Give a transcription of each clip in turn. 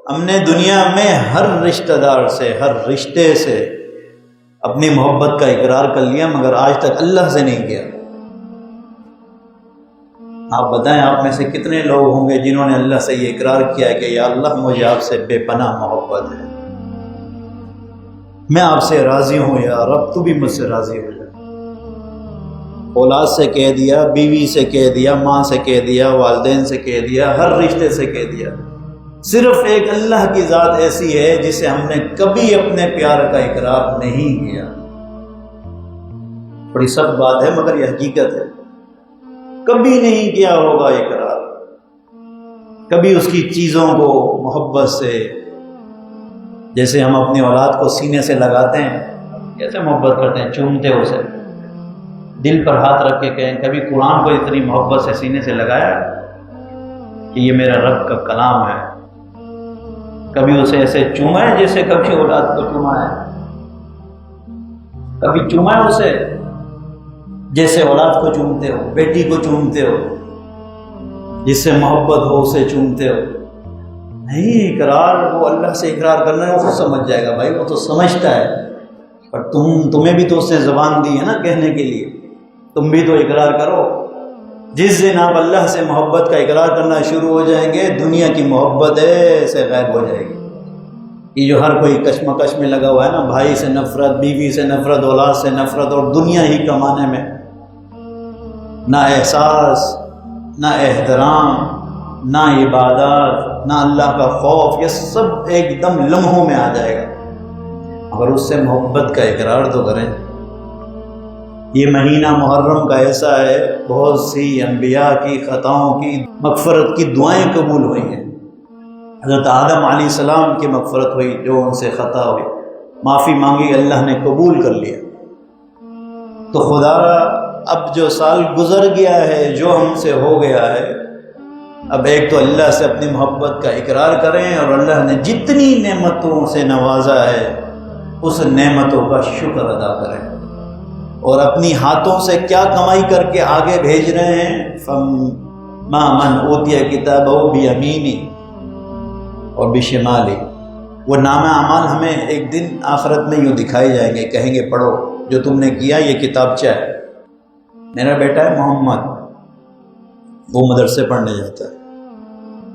ہم نے دنیا میں ہر رشتہ دار سے، ہر رشتے سے اپنی محبت کا اقرار کر لیا، مگر آج تک اللہ سے نہیں کیا۔ آپ بتائیں آپ میں سے کتنے لوگ ہوں گے جنہوں نے اللہ سے یہ اقرار کیا ہے کہ یا اللہ مجھے آپ سے بے پناہ محبت ہے، میں آپ سے راضی ہوں، یا رب تو بھی مجھ سے راضی ہو جائے۔ اولاد سے کہہ دیا، بیوی سے کہہ دیا، ماں سے کہہ دیا، والدین سے کہہ دیا، ہر رشتے سے کہہ دیا۔ صرف ایک اللہ کی ذات ایسی ہے جسے ہم نے کبھی اپنے پیار کا اقرار نہیں کیا۔ بڑی سخت بات ہے مگر یہ حقیقت ہے، کبھی نہیں کیا ہوگا اقرار، کبھی اس کی چیزوں کو محبت سے، جیسے ہم اپنی اولاد کو سینے سے لگاتے ہیں، کیسے محبت کرتے ہیں، چومتے اسے، دل پر ہاتھ رکھ کے کہیں کبھی قرآن کو اتنی محبت سے سینے سے لگایا کہ یہ میرا رب کا کلام ہے؟ کبھی اسے ایسے چوما ہے جیسے کبھی اولاد کو چوما ہے؟ کبھی چوما ہے اسے جیسے اولاد کو چومتے ہو، بیٹی کو چومتے ہو، جس سے محبت ہو اسے چومتے ہو؟ نہیں، اقرار وہ اللہ سے اقرار کرنا ہے، وہ خود سمجھ جائے گا بھائی، وہ تو سمجھتا ہے، پر تمہیں بھی تو اس نے زبان دی ہے نا کہنے کے لیے، تم بھی تو اقرار کرو۔ جس دن آپ اللہ سے محبت کا اقرار کرنا شروع ہو جائیں گے، دنیا کی محبت ایسے غائب ہو جائے گی۔ یہ جو ہر کوئی کشمکش میں لگا ہوا ہے نا، بھائی سے نفرت، بیوی سے نفرت، اولاد سے نفرت، اور دنیا ہی کمانے میں نہ احساس، نہ احترام، نہ عبادات، نہ اللہ کا خوف، یہ سب ایک دم لمحوں میں آ جائے گا۔ اگر اس سے محبت کا اقرار تو کریں۔ یہ مہینہ محرم کا ایسا ہے، بہت سی انبیاء کی خطاؤں کی مغفرت کی دعائیں قبول ہوئی ہیں۔ حضرت آدم علیہ السلام کی مغفرت ہوئی، جو ان سے خطا ہوئی، معافی مانگی، اللہ نے قبول کر لیا۔ تو خدا اب جو سال گزر گیا ہے، جو ہم سے ہو گیا ہے، اب ایک تو اللہ سے اپنی محبت کا اقرار کریں، اور اللہ نے جتنی نعمتوں سے نوازا ہے اس نعمتوں کا شکر ادا کریں، اور اپنی ہاتھوں سے کیا کمائی کر کے آگے بھیج رہے ہیں، فَمَا مَنْ أُوتِيَ كِتَابَهُ بِيَمِينِهِ اور بِشِمَالِهِ، وہ نامہ اعمال ہمیں ایک دن آخرت میں یوں دکھائے جائیں گے، کہیں گے پڑھو جو تم نے کیا، یہ کتابچہ ہے۔ میرا بیٹا ہے محمد، وہ مدرسے پڑھنے جاتا ہے،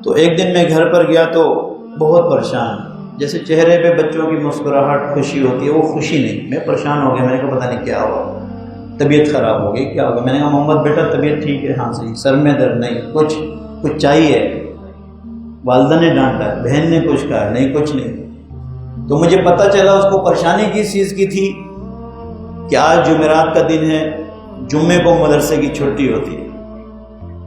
تو ایک دن میں گھر پر گیا تو بہت پریشان، جیسے چہرے پہ بچوں کی مسکراہٹ، خوشی ہوتی ہے، وہ خوشی نہیں، میں پریشان ہو گیا، میں نے کہا پتہ نہیں کیا ہوا، طبیعت خراب ہو گئی، کیا ہوگا؟ میں نے کہا محمد بیٹا طبیعت ٹھیک ہے؟ ہاں صحیح، سر میں درد نہیں، کچھ چاہیے؟ والدہ نے ڈانٹا ہے، بہن نے کچھ کہا؟ نہیں کچھ نہیں۔ تو مجھے پتہ چلا اس کو پریشانی کس چیز کی تھی کہ آج جمعرات کا دن ہے، جمعے کو مدرسے کی چھٹی ہوتی ہے،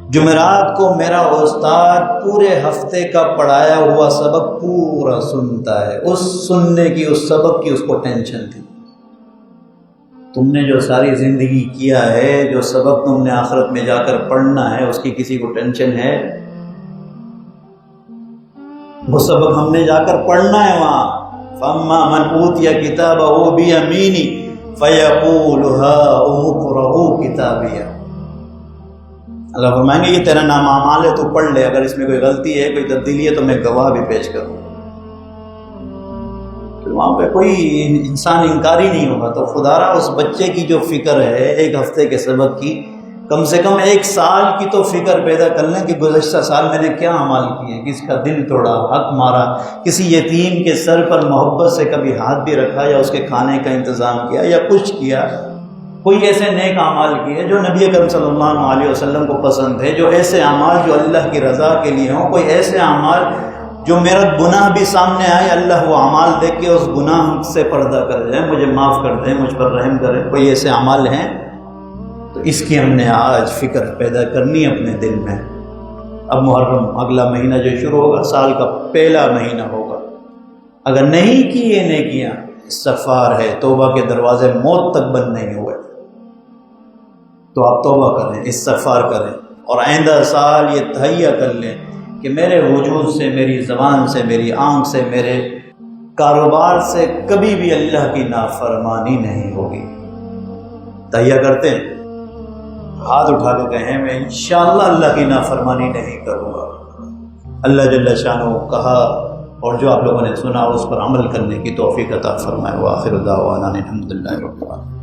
جمعرات کو میرا استاد پورے ہفتے کا پڑھایا ہوا سبق پورا سنتا ہے، اس سننے کی، اس سبق کی اس کو ٹینشن تھی۔ تم نے جو ساری زندگی کیا ہے، جو سبق تم نے آخرت میں جا کر پڑھنا ہے، اس کی کسی کو ٹینشن ہے؟ وہ سبق ہم نے جا کر پڑھنا ہے وہاں۔ فَأَمَّا مَنْ أُوتِيَ كِتَابَهُ بِيَمِينِهِ فَيَقُولُ هَاؤُمُ اقْرَءُوا کتابیہ۔ اللہ فرمائیں گے یہ تیرا نام اعمال ہے، تو پڑھ لے، اگر اس میں کوئی غلطی ہے، کوئی تبدیلی ہے تو میں گواہ بھی پیش کروں۔ پھر وہاں پہ کوئی انسان انکاری نہیں ہوگا۔ تو خدا را اس بچے کی جو فکر ہے ایک ہفتے کے سبق کی، کم سے کم ایک سال کی تو فکر پیدا کر لیں کہ گزشتہ سال میں نے کیا اعمال کیے، کس کا دل توڑا، حق مارا، کسی یتیم کے سر پر محبت سے کبھی ہاتھ بھی رکھا، یا اس کے کھانے کا انتظام کیا، یا کچھ کیا، کوئی ایسے نیک اعمال کیے جو نبی اکرم صلی اللہ علیہ وسلم کو پسند ہے، جو ایسے اعمال جو اللہ کی رضا کے لیے ہوں، کوئی ایسے اعمال جو میرا گناہ بھی سامنے آئے، اللہ وہ اعمال دیکھ کے اس گناہ سے پردہ کر جائیں، مجھے معاف کر دیں، مجھ پر رحم کریں، کوئی ایسے اعمال ہیں؟ تو اس کی ہم نے آج فکر پیدا کرنی اپنے دل میں۔ اب محرم اگلا مہینہ جو شروع ہوگا، سال کا پہلا مہینہ ہوگا، اگر نہیں کی یہ نیکیاں، استغفار ہے، توبہ کے دروازے موت تک بند نہیں ہوئے، تو آپ توبہ کریں، استغفار کریں، اور آئندہ سال یہ تہیہ کر لیں کہ میرے وجود سے، میری زبان سے، میری آنکھ سے، میرے کاروبار سے کبھی بھی اللہ کی نافرمانی نہیں ہوگی۔ تہیہ کرتے ہیں، ہاتھ اٹھا کے کہیں میں انشاءاللہ اللہ کی نافرمانی نہیں کروں گا۔ اللہ جل شانہ کہا اور جو آپ لوگوں نے سنا اس پر عمل کرنے کی توفیق عطا فرمائے۔ وآخر دعوانا الحمدللہ رب العالمین۔